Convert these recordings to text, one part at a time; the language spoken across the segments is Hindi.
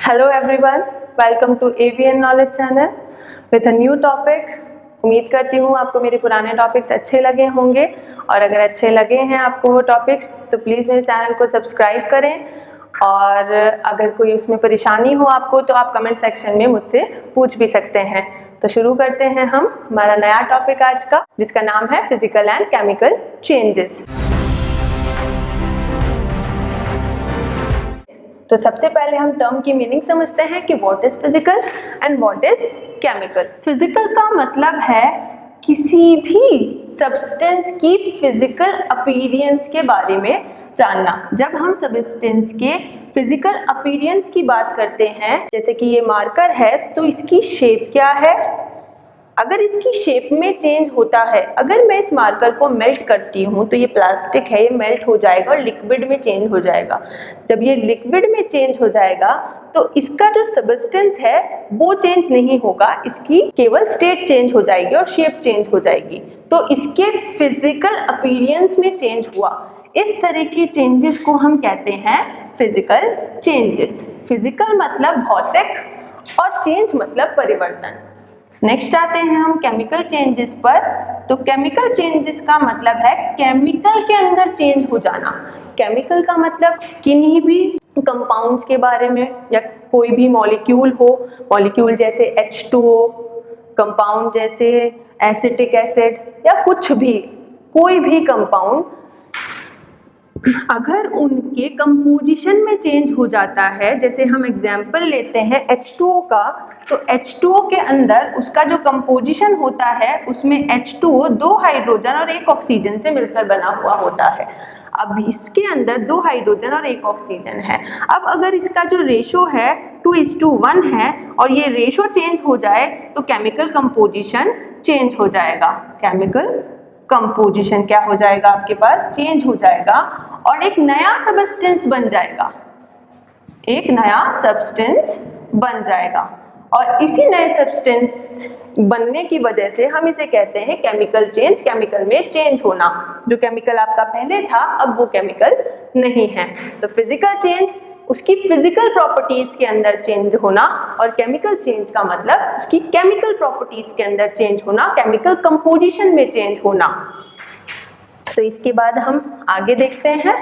Hello everyone, welcome to AVN Knowledge Channel with a new topic। उम्मीद करती हूँ आपको मेरे पुराने टॉपिक्स अच्छे लगे होंगे और अगर अच्छे लगे हैं आपको वो टॉपिक्स तो प्लीज़ मेरे चैनल को सब्सक्राइब करें और अगर कोई उसमें परेशानी हो आपको तो आप कमेंट सेक्शन में मुझसे पूछ भी सकते हैं। तो शुरू करते हैं हम हमारा नया टॉपिक आज का, जिसका नाम है फिजिकल एंड केमिकल चेंजेस। तो सबसे पहले हम टर्म की मीनिंग समझते हैं कि what is physical and what is chemical. Physical का मतलब है किसी भी सब्सटेंस की फिजिकल अपीयरेंस के बारे में जानना। जब हम सब्सटेंस के फिजिकल अपीयरेंस की बात करते हैं, जैसे कि ये मार्कर है तो इसकी शेप क्या है, अगर इसकी शेप में चेंज होता है, अगर मैं इस मार्कर को मेल्ट करती हूँ तो ये प्लास्टिक है, ये मेल्ट हो जाएगा और लिक्विड में चेंज हो जाएगा। जब ये लिक्विड में चेंज हो जाएगा तो इसका जो सब्सटेंस है वो चेंज नहीं होगा, इसकी केवल स्टेट चेंज हो जाएगी और शेप चेंज हो जाएगी। तो इसके फिजिकल अपीयरेंस में चेंज हुआ, इस तरह के चेंजेस को हम कहते हैं फिजिकल चेंजेस। फिजिकल मतलब भौतिक और चेंज मतलब परिवर्तन। नेक्स्ट आते हैं हम केमिकल चेंजेस पर। तो केमिकल चेंजेस का मतलब है केमिकल के अंदर चेंज हो जाना। केमिकल का मतलब किन्हीं भी कंपाउंड्स के बारे में या कोई भी मॉलिक्यूल हो, मॉलिक्यूल जैसे H2O, कंपाउंड जैसे एसिटिक एसिड या कुछ भी, कोई भी कंपाउंड अगर उनके कंपोजिशन में चेंज हो जाता है, जैसे हम एग्जाम्पल लेते हैं H2O का, तो H2O के अंदर उसका जो कंपोजिशन होता है उसमें H2O 2 हाइड्रोजन और 1 ऑक्सीजन से मिलकर बना हुआ होता है। अब इसके अंदर 2 हाइड्रोजन और 1 ऑक्सीजन है। अब अगर इसका जो रेशो है 2:1 है और ये रेशो चेंज हो जाए तो केमिकल कंपोजिशन चेंज हो जाएगा। केमिकल कंपोजिशन क्या हो जाएगा, आपके पास चेंज हो जाएगा और एक नया सब्सटेंस बन जाएगा, एक नया सब्सटेंस बन जाएगा। और इसी नए सब्सटेंस बनने की वजह से हम इसे कहते हैं केमिकल चेंज, केमिकल में चेंज होना। जो केमिकल आपका पहले था अब वो केमिकल नहीं है। तो फिजिकल चेंज उसकी फिजिकल प्रॉपर्टीज के अंदर चेंज होना और केमिकल चेंज का मतलब उसकी केमिकल प्रॉपर्टीज के अंदर चेंज होना, केमिकल कंपोजिशन में चेंज होना। तो इसके बाद हम आगे देखते हैं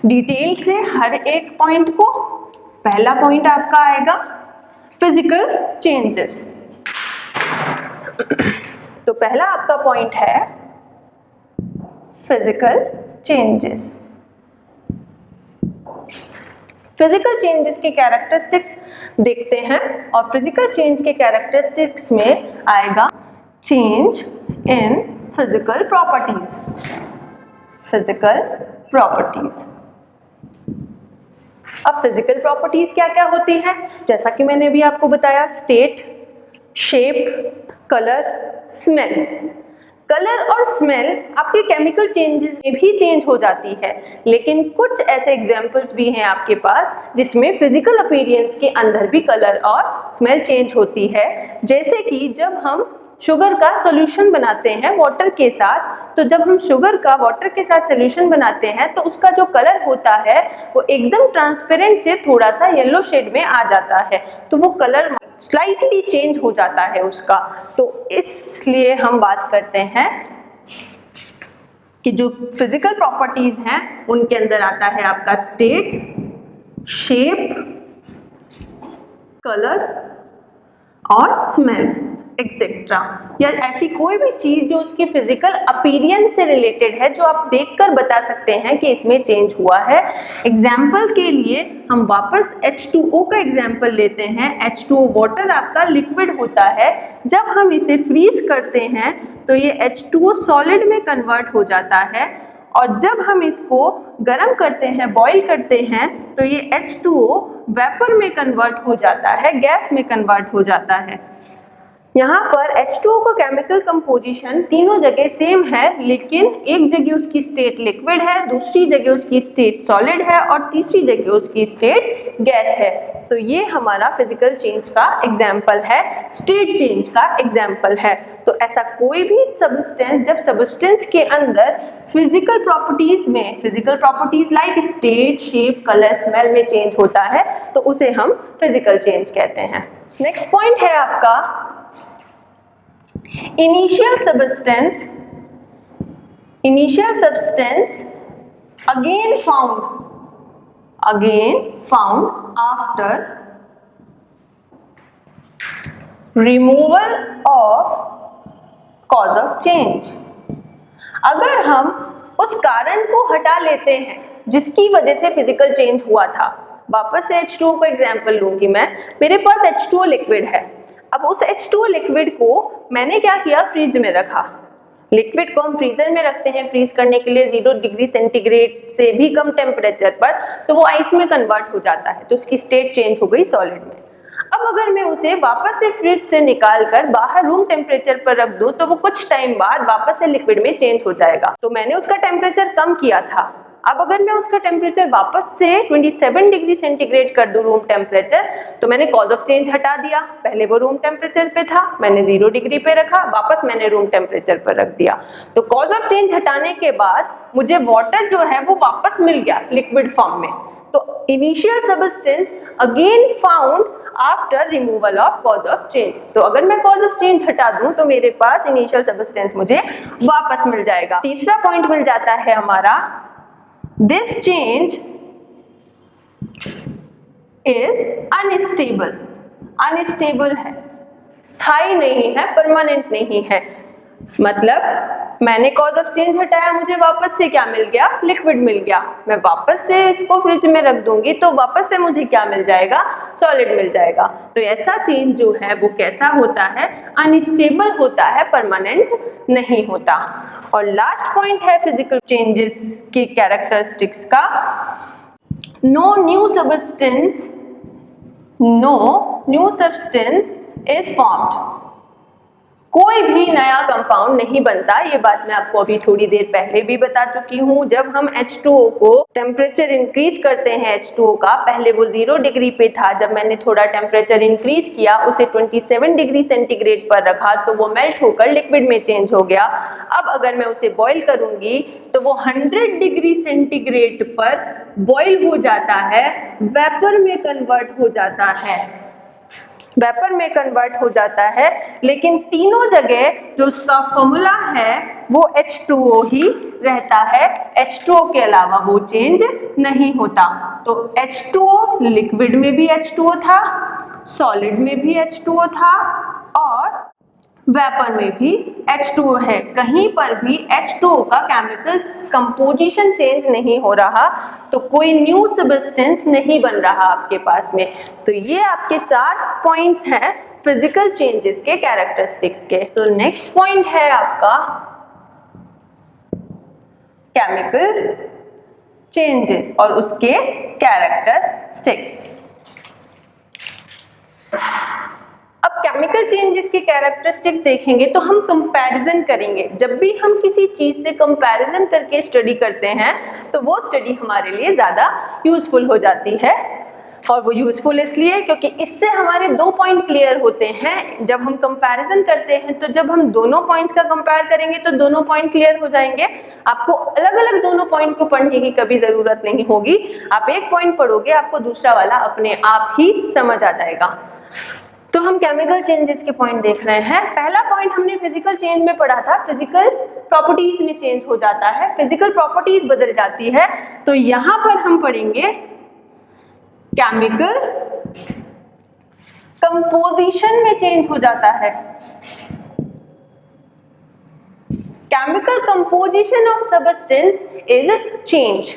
डिटेल से हर एक पॉइंट को। पहला पॉइंट आपका आएगा फिजिकल चेंजेस। तो पहला आपका पॉइंट है फिजिकल चेंजेस। फिजिकल चेंजेस के कैरेक्टरिस्टिक्स देखते हैं और फिजिकल चेंज के कैरेक्टरिस्टिक्स में आएगा change in physical properties. Physical properties, अब फिजिकल प्रॉपर्टीज क्या क्या होती है, जैसा कि मैंने अभी आपको बताया, state, shape, colour, smell. Colour और स्मेल आपके केमिकल चेंजेस में भी चेंज हो जाती है, लेकिन कुछ ऐसे एग्जांपल्स भी हैं आपके पास जिसमें फिजिकल अपीयरेंस के अंदर भी कलर और स्मेल चेंज होती है। जैसे कि जब हम शुगर का सॉल्यूशन बनाते हैं वाटर के साथ, तो जब हम शुगर का वाटर के साथ सॉल्यूशन बनाते हैं तो उसका जो कलर होता है वो एकदम ट्रांसपेरेंट से थोड़ा सा येलो शेड में आ जाता है, तो वो कलर स्लाइटली चेंज हो जाता है उसका। तो इसलिए हम बात करते हैं कि जो फिजिकल प्रॉपर्टीज हैं उनके अंदर आता है आपका स्टेट, शेप, कलर और स्मेल एक्सेट्रा, या ऐसी कोई भी चीज जो उसकी फिजिकल अपीयरेंस से रिलेटेड है, जो आप देखकर बता सकते हैं कि इसमें चेंज हुआ है। एग्जाम्पल के लिए हम वापस H2O का एग्जाम्पल लेते हैं। H2O वाटर आपका लिक्विड होता है, जब हम इसे फ्रीज करते हैं तो ये H2O सॉलिड में कन्वर्ट हो जाता है और जब हम इसको गर्म करते हैं, बॉईल करते हैं, तो ये H2O वेपर में कन्वर्ट हो जाता है, गैस में कन्वर्ट हो जाता है। यहाँ पर H2O का केमिकल कंपोजिशन तीनों जगह सेम है, लेकिन एक जगह उसकी स्टेट लिक्विड है, दूसरी जगह उसकी स्टेट सॉलिड है और तीसरी जगह उसकी स्टेट गैस है। तो ये हमारा फिजिकल चेंज का एग्जाम्पल है, स्टेट चेंज का एग्जाम्पल है। तो ऐसा कोई भी सब्सटेंस जब सब्सटेंस के अंदर फिजिकल प्रॉपर्टीज में, physical properties like state, shape, colour, smell में चेंज होता है तो उसे हम फिजिकल चेंज कहते हैं। नेक्स्ट पॉइंट है आपका initial substance. Initial substance again found after removal of cause of change। अगर हम उस कारण को हटा लेते हैं जिसकी वजह से फिजिकल चेंज हुआ था, वापस से H2O को एग्जाम्पल लूंगी मैं, मेरे पास H2O लिक्विड है। अब उस H2O लिक्विड को मैंने क्या किया, फ्रिज में रखा। लिक्विड को हम फ्रीजर में रखते हैं फ्रीज करने के लिए 0 डिग्री सेंटीग्रेड से भी कम टेम्परेचर पर, तो वो आइस में कन्वर्ट हो जाता है, तो उसकी स्टेट चेंज हो गई सॉलिड में। अब अगर मैं उसे वापस से फ्रिज से निकाल कर बाहर रूम टेम्परेचर पर रख दूं तो वो कुछ टाइम बाद वापस से लिक्विड में चेंज हो जाएगा। तो मैंने उसका टेम्परेचर कम किया था, अब अगर मैं उसका टेम्परेचर वापस से 27 डिग्री सेंटीग्रेड कर दूं रूम टेम्परेचर, तो मैंने कॉज ऑफ चेंज हटा दिया। पहले वो रूम टेम्परेचर पे था, मैंने 0 डिग्री पे रखा, वापस मैंने रूम टेम्परेचर पर रख दिया। तो कॉज ऑफ चेंज हटाने के बाद मुझे वाटर जो है वो वापस मिल गया लिक्विड फॉर्म में। तो initial substance again found after removal of cause of change. तो अगर मैं कॉज ऑफ चेंज हटा दूं तो मेरे पास इनिशियल सब्सटेंस मुझे वापस मिल जाएगा। तीसरा पॉइंट मिल जाता है हमारा, this change is unstable। Unstable है, स्थायी नहीं है, परमानेंट नहीं है। मतलब मैंने कॉज ऑफ चेंज हटाया, मुझे वापस से क्या मिल गया, लिक्विड मिल गया। मैं वापस से इसको फ्रिज में रख दूंगी तो वापस से मुझे क्या मिल जाएगा, सॉलिड मिल जाएगा। तो ऐसा चेंज जो है वो कैसा होता है, अनस्टेबल होता है, परमानेंट नहीं होता। और लास्ट पॉइंट है फिजिकल चेंजेस के कैरेक्टरिस्टिक्स का, no new substance is formed. कोई भी नया कंपाउंड नहीं बनता, ये बात मैं आपको अभी थोड़ी देर पहले भी बता चुकी हूँ। जब हम H2O को टेम्परेचर इंक्रीज करते हैं, H2O का पहले वो 0 डिग्री पे था, जब मैंने थोड़ा टेम्परेचर इंक्रीज किया, उसे 27 डिग्री सेंटीग्रेड पर रखा तो वो मेल्ट होकर लिक्विड में चेंज हो गया। अब अगर मैं उसे बॉईल करूंगी तो वो 100 डिग्री सेंटीग्रेड पर बॉईल हो जाता है, वेपर में कन्वर्ट हो जाता है, वेपर में कन्वर्ट हो जाता है। लेकिन तीनों जगह जो उसका फॉर्मूला है वो H2O ही रहता है, H2O के अलावा वो चेंज नहीं होता। तो H2O लिक्विड में भी H2O था, सॉलिड में भी H2O था और वेपर में भी H2O है। कहीं पर भी H2O का केमिकल कंपोजिशन चेंज नहीं हो रहा, तो कोई न्यू सब्सटेंस नहीं बन रहा आपके पास में। तो ये आपके 4 पॉइंट्स हैं फिजिकल चेंजेस के, कैरेक्टरिस्टिक्स के। तो नेक्स्ट पॉइंट है आपका केमिकल चेंजेस और उसके कैरेक्टरिस्टिक्स। अब केमिकल चेंजेस के कैरेक्टरिस्टिक्स देखेंगे तो हम कंपैरिजन करेंगे। जब भी हम किसी चीज से कंपैरिजन करके स्टडी करते हैं तो वो स्टडी हमारे लिए ज़्यादा यूजफुल हो जाती है। और वो यूजफुल इसलिए क्योंकि इससे हमारे 2 पॉइंट क्लियर होते हैं। जब हम कंपैरिजन करते हैं तो जब हम दोनों पॉइंट्स का कंपेयर करेंगे तो दोनों पॉइंट क्लियर हो जाएंगे। आपको अलग अलग दोनों पॉइंट को पढ़ने की कभी ज़रूरत नहीं होगी। आप एक पॉइंट पढ़ोगे, आपको दूसरा वाला अपने आप ही समझ आ जाएगा। तो हम केमिकल चेंजेस के पॉइंट देख रहे हैं। पहला पॉइंट हमने फिजिकल चेंज में पढ़ा था, फिजिकल प्रॉपर्टीज में चेंज हो जाता है, फिजिकल प्रॉपर्टीज बदल जाती है। तो यहाँ पर हम पढ़ेंगे केमिकल कंपोजिशन में चेंज हो जाता है। Chemical composition of substance is change.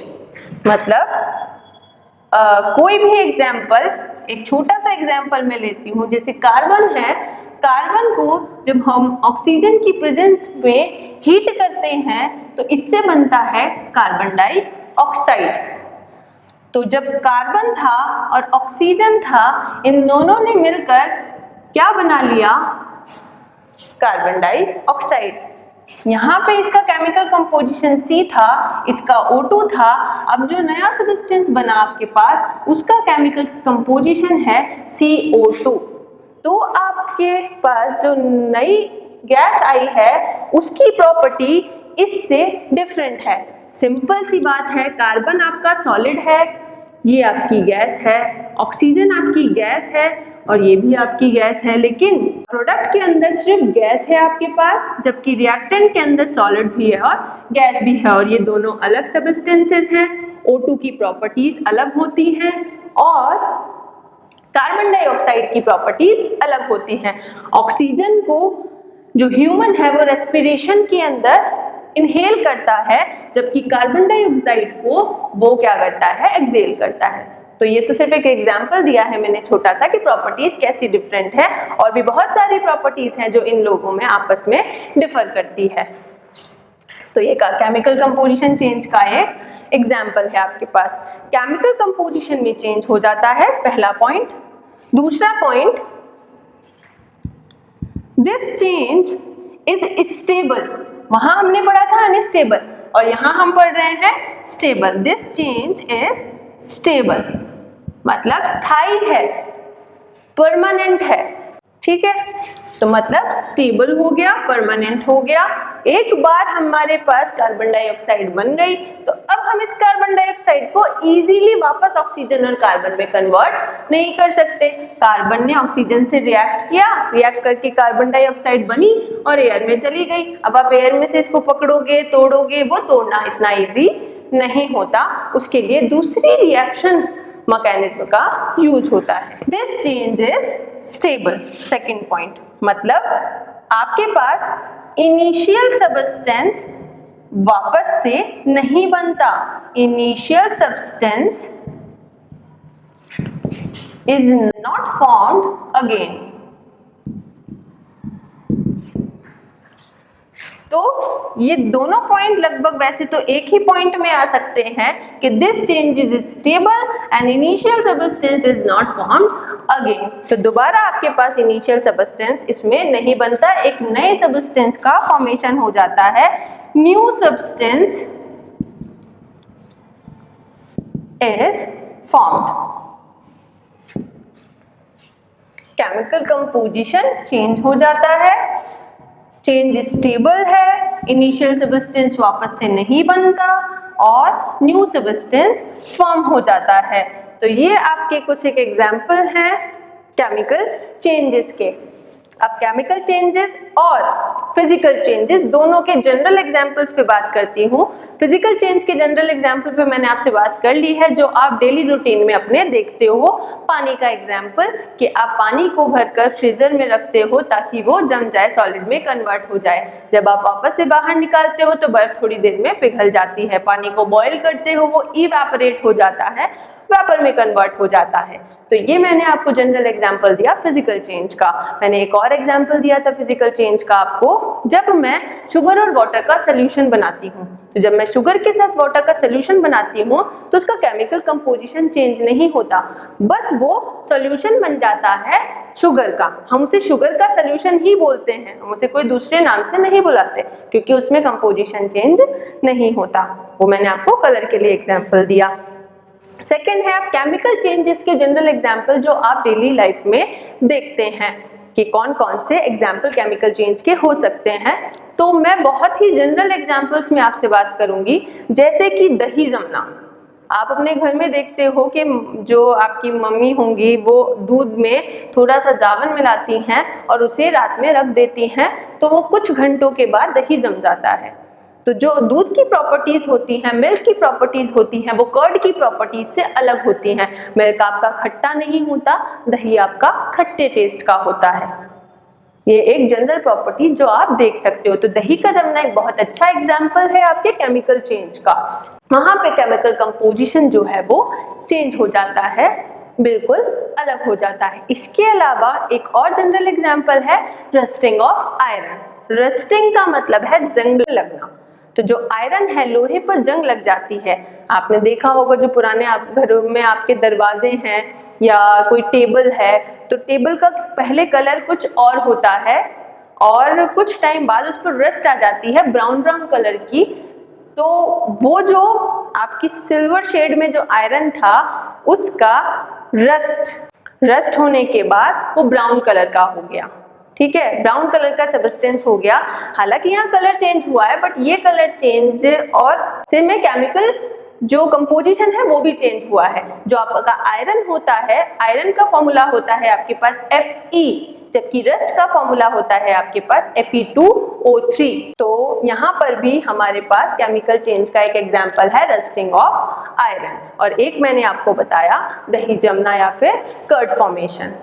मतलब कोई भी एग्जाम्पल, एक छोटा सा एग्जाम्पल मैं लेती हूँ, जैसे कार्बन है। कार्बन को जब हम ऑक्सीजन की प्रेजेंस में हीट करते हैं तो इससे बनता है कार्बन डाइऑक्साइड। तो जब कार्बन था और ऑक्सीजन था, इन दोनों ने मिलकर क्या बना लिया, कार्बन डाइऑक्साइड। यहाँ पे इसका केमिकल कंपोजिशन C था, इसका O2 था। अब जो नया सब्सटेंस बना आपके पास उसका केमिकल कंपोजिशन है CO2। तो आपके पास जो नई गैस आई है उसकी प्रॉपर्टी इससे डिफरेंट है। सिंपल सी बात है, कार्बन आपका सॉलिड है, ये आपकी गैस है, ऑक्सीजन आपकी गैस है और ये भी आपकी गैस है, लेकिन प्रोडक्ट के अंदर सिर्फ गैस है आपके पास, जबकि रिएक्टेंट के अंदर सॉलिड भी है और गैस भी है, और ये दोनों अलग सब्सटेंसेस हैं। O2 की प्रॉपर्टीज अलग होती हैं और कार्बन डाइऑक्साइड की प्रॉपर्टीज अलग होती हैं। ऑक्सीजन को जो ह्यूमन है वो रेस्पिरेशन के अंदर इनहेल करता है, जबकि कार्बन डाइऑक्साइड को वो क्या करता है, एक्सहेल करता है। तो ये तो सिर्फ एक एग्जाम्पल दिया है मैंने छोटा सा कि प्रॉपर्टीज कैसी डिफरेंट है, और भी बहुत सारी प्रॉपर्टीज हैं जो इन लोगों में आपस में डिफर करती है। तो ये केमिकल कंपोजिशन चेंज का एक एग्जाम्पल है आपके पास। केमिकल कंपोजिशन में चेंज हो जाता है, पहला पॉइंट। दूसरा point, this change is stable. वहां हमने पढ़ा था अनस्टेबल और यहां हम पढ़ रहे हैं stable. This change is stable मतलब स्थायी है, परमानेंट है, ठीक है। तो मतलब स्टेबल हो गया, परमानेंट हो गया। एक बार हमारे पास कार्बन डाइऑक्साइड बन गई तो अब हम इस कार्बन डाइऑक्साइड को इजीली वापस ऑक्सीजन और कार्बन में कन्वर्ट नहीं कर सकते। कार्बन ने ऑक्सीजन से रिएक्ट किया, रिएक्ट करके कार्बन डाइऑक्साइड बनी और एयर में चली गई। अब आप एयर में से इसको पकड़ोगे, तोड़ोगे, वो तोड़ना इतना इजी नहीं होता, उसके लिए दूसरी रिएक्शन मैकेनिज्म का यूज होता है। This change is stable. Second point, मतलब आपके पास इनिशियल सब्सटेंस वापस से नहीं बनता। Initial substance is not formed again. तो ये दोनों पॉइंट लगभग वैसे तो एक ही पॉइंट में आ सकते हैं कि this change is stable and initial substance is not formed again. तो दोबारा आपके पास इनिशियल सब्सटेंस इसमें नहीं बनता, एक नए सब्सटेंस का फॉर्मेशन हो जाता है। New substance is formed. Chemical composition change हो जाता है, चेंज स्टेबल है, इनिशियल सब्सटेंस वापस से नहीं बनता और न्यू सब्सटेंस फॉर्म हो जाता है। तो ये आपके कुछ एक एग्जाम्पल हैं केमिकल चेंजेस के। अब केमिकल चेंजेस और फिजिकल चेंजेस दोनों के जनरल एग्जाम्पल्स पे बात करती हूँ। फिजिकल चेंज के जनरल एग्जाम्पल पे मैंने आपसे बात कर ली है, जो आप डेली रूटीन में अपने देखते हो। पानी का एग्जाम्पल कि आप पानी को भरकर फ्रीजर में रखते हो ताकि वो जम जाए, सॉलिड में कन्वर्ट हो जाए। जब आप वापस से बाहर निकालते हो तो बर्फ थोड़ी देर में पिघल जाती है। पानी को बॉयल करते हो, वो इवेपोरेट हो जाता है, वेपर में कन्वर्ट हो जाता है। तो ये मैंने आपको जनरल एग्जांपल दिया फिजिकल चेंज का। मैंने एक और एग्जांपल दिया था फिजिकल चेंज का आपको, जब मैं शुगर और वाटर का सोल्यूशन बनाती हूँ। तो जब मैं शुगर के साथ वाटर का सोल्यूशन बनाती हूँ तो उसका केमिकल कंपोजिशन चेंज नहीं होता, बस वो सोल्यूशन बन जाता है शुगर का। हम उसे शुगर का सोल्यूशन ही बोलते हैं, हम उसे कोई दूसरे नाम से नहीं बुलाते क्योंकि उसमें कंपोजिशन चेंज नहीं होता। वो मैंने आपको कलर के लिए एग्जाम्पल दिया। सेकेंड है आप केमिकल चेंजेस के जनरल एग्जाम्पल जो आप डेली लाइफ में देखते हैं कि कौन कौन से एग्जाम्पल केमिकल चेंज के हो सकते हैं। तो मैं बहुत ही जनरल एग्जाम्पल्स में आपसे बात करूंगी, जैसे कि दही जमना। आप अपने घर में देखते हो कि जो आपकी मम्मी होंगी वो दूध में थोड़ा सा जावन मिलाती हैं और उसे रात में रख देती हैं, तो वो कुछ घंटों के बाद दही जम जाता है। तो जो दूध की प्रॉपर्टीज होती हैं, मिल्क की प्रॉपर्टीज होती हैं, वो कर्ड की प्रॉपर्टीज से अलग होती हैं। मिल्क आपका खट्टा नहीं होता, दही आपका खट्टे टेस्ट का होता है। ये एक जनरल प्रॉपर्टी जो आप देख सकते हो। तो दही का जमना एक बहुत अच्छा एग्जाम्पल है आपके केमिकल चेंज का। वहां पे केमिकल कंपोजिशन जो है वो चेंज हो जाता है, बिल्कुल अलग हो जाता है। इसके अलावा एक और जनरल एग्जाम्पल है रस्टिंग ऑफ आयरन। रस्टिंग का मतलब है जंग लगना। तो जो आयरन है, लोहे पर जंग लग जाती है। आपने देखा होगा जो पुराने घरों में आपके दरवाजे हैं या कोई टेबल है, तो टेबल का पहले कलर कुछ और होता है और कुछ टाइम बाद उस पर रस्ट आ जाती है ब्राउन ब्राउन कलर की, तो वो जो आपकी सिल्वर शेड में जो आयरन था उसका रस्ट होने के बाद वो ब्राउन कलर का हो गया। ठीक है, ब्राउन कलर का सब्सटेंस हो गया। हालांकि यहाँ कलर चेंज हुआ है, बट ये कलर चेंज और से में केमिकल जो कंपोजिशन है वो भी चेंज हुआ है। जो आपका आयरन होता है, आयरन का फॉर्मूला होता है आपके पास Fe, जबकि रस्ट का फॉर्मूला होता है आपके पास Fe2O3। तो यहाँ पर भी हमारे पास केमिकल चेंज का एक एग्जाम्पल है रस्टिंग ऑफ आयरन, और एक मैंने आपको बताया दही जमना या फिर कर्ड फॉर्मेशन।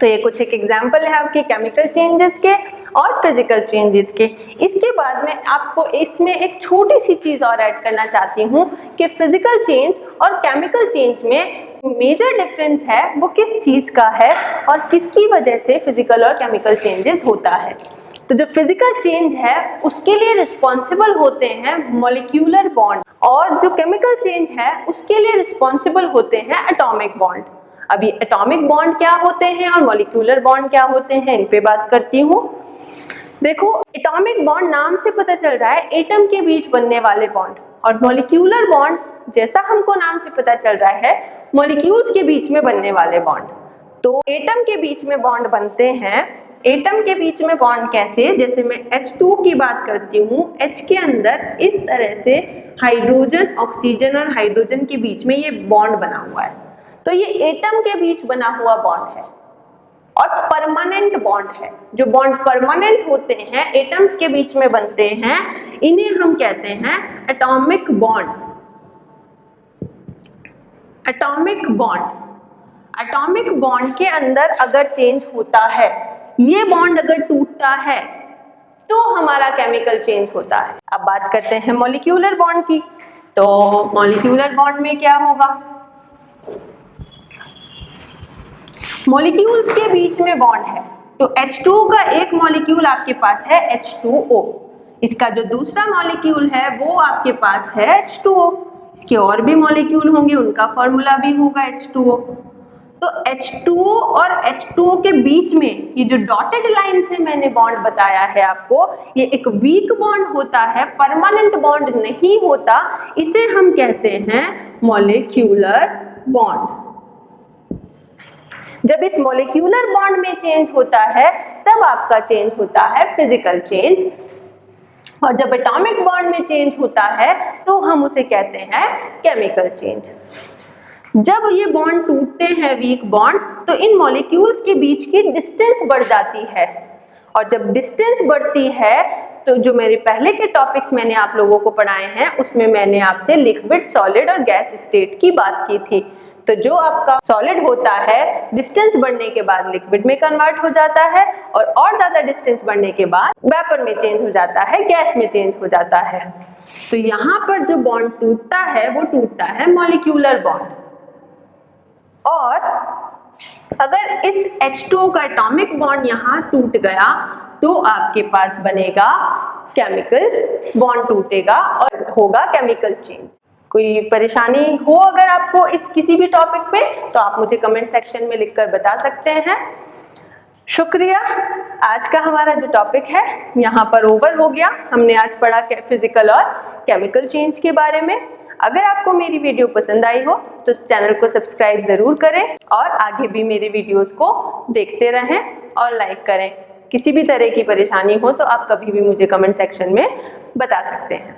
तो ये कुछ एक एग्जाम्पल है आपके केमिकल चेंजेस के और फिजिकल चेंजेस के। इसके बाद में आपको इसमें एक छोटी सी चीज और ऐड करना चाहती हूँ कि फिजिकल चेंज और केमिकल चेंज में मेजर डिफरेंस है वो किस चीज का है और किसकी वजह से फिजिकल और केमिकल चेंजेस होता है। तो जो फिजिकल चेंज है उसके लिए रिस्पॉन्सिबल होते हैं मॉलिक्यूलर बॉन्ड, और जो केमिकल चेंज है उसके लिए रिस्पॉन्सिबल होते हैं एटॉमिक बॉन्ड। अभी एटॉमिक बॉन्ड क्या होते हैं और मॉलिक्यूलर बॉन्ड क्या होते हैं, इन पे बात करती हूँ। देखो, एटॉमिक बॉन्ड नाम से पता चल रहा है एटम के बीच बनने वाले बॉन्ड, और मॉलिक्यूलर बॉन्ड जैसा हमको नाम से पता चल रहा है मॉलिक्यूल्स के बीच में बनने वाले बॉन्ड। तो एटम के बीच में बॉन्ड बनते हैं। एटम के बीच में बॉन्ड कैसे, जैसे मैं H2 की बात करती हूँ, H के अंदर इस तरह से हाइड्रोजन, ऑक्सीजन और हाइड्रोजन के बीच में ये बॉन्ड बना हुआ है। तो ये एटम के बीच बना हुआ बॉन्ड है और परमानेंट बॉन्ड है। जो बॉन्ड परमानेंट होते हैं, एटम्स के बीच में बनते हैं, इन्हें हम कहते हैं atomic bond. Atomic bond, atomic bond के अंदर अगर चेंज होता है, ये बॉन्ड अगर टूटता है तो हमारा केमिकल चेंज होता है। अब बात करते हैं मॉलिक्यूलर बॉन्ड की। तो मॉलिक्यूलर बॉन्ड में क्या होगा, मॉलिक्यूल्स के बीच में बॉन्ड है। तो H2 का एक मॉलिक्यूल आपके पास है H2O, इसका जो दूसरा मॉलिक्यूल है वो आपके पास है H2O। इसके और भी मॉलिक्यूल होंगे, उनका फॉर्मूला भी होगा H2O। तो H2O और H2O के बीच में ये जो डॉटेड लाइन से मैंने बॉन्ड बताया है आपको, ये एक वीक बॉन्ड होता है, परमानेंट बॉन्ड नहीं होता। इसे हम कहते हैं मॉलिक्यूलर बॉन्ड। जब इस मॉलिक्यूलर बॉन्ड में चेंज होता है तब आपका चेंज होता है फिजिकल चेंज, और जब एटॉमिक बॉन्ड में चेंज होता है तो हम उसे कहते हैं केमिकल चेंज। जब ये बॉन्ड टूटते हैं वीक बॉन्ड, तो इन मॉलिक्यूल्स के बीच की डिस्टेंस बढ़ जाती है, और जब डिस्टेंस बढ़ती है तो जो मेरे पहले के टॉपिक्स मैंने आप लोगों को पढ़ाए हैं उसमें मैंने आपसे लिक्विड, सॉलिड और गैस स्टेट की बात की थी। तो जो आपका सॉलिड होता है डिस्टेंस बढ़ने के बाद लिक्विड में कन्वर्ट हो जाता है, और ज्यादा डिस्टेंस बढ़ने के बाद वेपर में चेंज हो जाता है, गैस में चेंज हो जाता है। तो यहाँ पर जो बॉन्ड टूटता है वो टूटता है मॉलिक्यूलर बॉन्ड। और अगर इस H2O का एटॉमिक बॉन्ड यहाँ टूट गया तो आपके पास बनेगा केमिकल बॉन्ड, टूटेगा और होगा केमिकल चेंज। कोई परेशानी हो अगर आपको इस किसी भी टॉपिक पे, तो आप मुझे कमेंट सेक्शन में लिखकर बता सकते हैं। शुक्रिया। आज का हमारा जो टॉपिक है यहाँ पर ओवर हो गया। हमने आज पढ़ा फिजिकल और केमिकल चेंज के बारे में। अगर आपको मेरी वीडियो पसंद आई हो तो चैनल को सब्सक्राइब जरूर करें और आगे भी मेरे वीडियोस को देखते रहें और लाइक करें। किसी भी तरह की परेशानी हो तो आप कभी भी मुझे कमेंट सेक्शन में बता सकते हैं।